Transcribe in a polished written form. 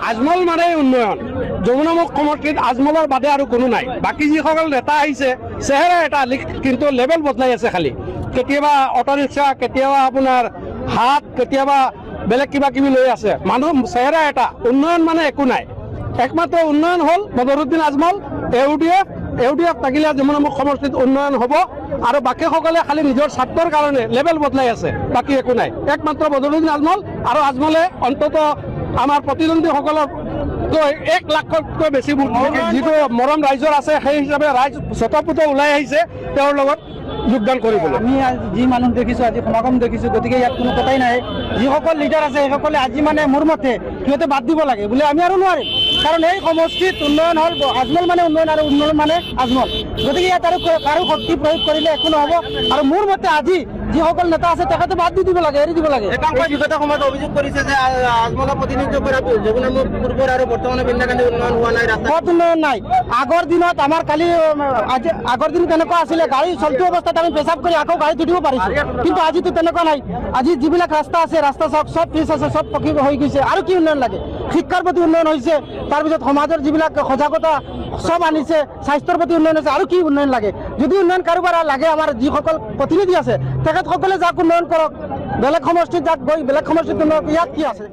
আজমল মানে উন্নয়ন। যমুনামুখ সমষ্টিত আজমলৰ বাদে আৰু কোনো নাই। বাকী যিসকল নেতা আহিছে চেহেৰা এটা, কিন্তু লেভেল বদলাই আছে খালি। কেতিয়াবা অটো ৰিক্সা, কেতিয়াবা আপোনাৰ হাত, কেতিয়াবা বেলেগ কিবা কিবি লৈ আছে। মানুহ চেহেৰা এটা, উন্নয়ন মানে একো নাই। একমাত্ৰ উন্নয়ন হ'ল বদৰুদ্দিন আজমল, ইউডিএফ থাকিলে যমুনামুখ সমষ্টিত উন্নয়ন হ'ব। আৰু বাকীসকলে খালি নিজৰ স্বাৰ্থৰ কাৰণে লেভেল বদলাই আছে, বাকী একো নাই। একমাত্ৰ বদৰুদ্দিন আজমল, আৰু আজমলে অন্তত আমাৰ প্ৰতিদ্বন্দ্বীসকলৰ 1 লাখতকৈ বেছি যিটো মৰম ৰাইজৰ আছে, সেই হিচাপে ৰাইজ স্বতঃপুত ওলাই আহিছে তেওঁৰ লগত যোগদান কৰিবলৈ। আমি যি মানুহ দেখিছোঁ, আজি সমাগম দেখিছোঁ, গতিকে ইয়াত কোনো কথাই নাই। যিসকল লিডাৰ আছে সেইসকলে আজি মানে মোৰ মতে সিহঁতে বাদ দিব লাগে বোলে, আমি আৰু নোৱাৰিম। কাৰণ এই সমষ্টিত উন্নয়ন হ'ল আজমল মানে উন্নয়ন, আৰু উন্নয়ন মানে আজমল। গতিকে ইয়াত আৰু কাৰো শক্তি প্ৰয়োগ কৰিলে একো নহ'ব। আৰু মোৰ মতে আজি যিসকল নেতা আছে তেখেতে বাদ দি দিব লাগে, এৰি দিব লাগে। একাংশই বিগত সময়ত অভিযোগ কৰিছে যে আজমলক প্ৰতিনিধিত্ব কৰা যমুনামুখ পূৰ্বৰ আৰু বৰ্তমানৰ বিন্দাকান্দি উন্নয়ন হোৱা নাই, পথ উন্নয়ন নাই। আগৰ দিনত আমাৰ কালি আগৰ দিন তেনেকুৱা আছিলে, গাড়ী চলতি অৱস্থাত আমি পেচাব কৰি আকৌ গাড়ীত উঠিব পাৰিছোঁ, কিন্তু আজিতো তেনেকুৱা নাই। আজি যিবিলাক ৰাস্তা আছে, ৰাস্তা চাওক, চব পিচ আছে, চব পকী হৈ গৈছে। আৰু কি উন্নয়ন লাগে? শিক্ষাৰ প্ৰতি উন্নয়ন হৈছে, তাৰপিছত সমাজৰ যিবিলাক সজাগতা চব আনিছে, স্বাস্থ্যৰ প্ৰতি উন্নয়ন হৈছে। আৰু কি উন্নয়ন লাগে? যদি উন্নয়ন কাৰোবাৰ লাগে, আমাৰ যিসকল প্ৰতিনিধি আছে তেখেতসকলে যাক উন্নয়ন কৰক, বেলেগ সমষ্টিত যাক গৈ বেলেগ সমষ্টিত উন্নয়ন, ইয়াত কি আছে?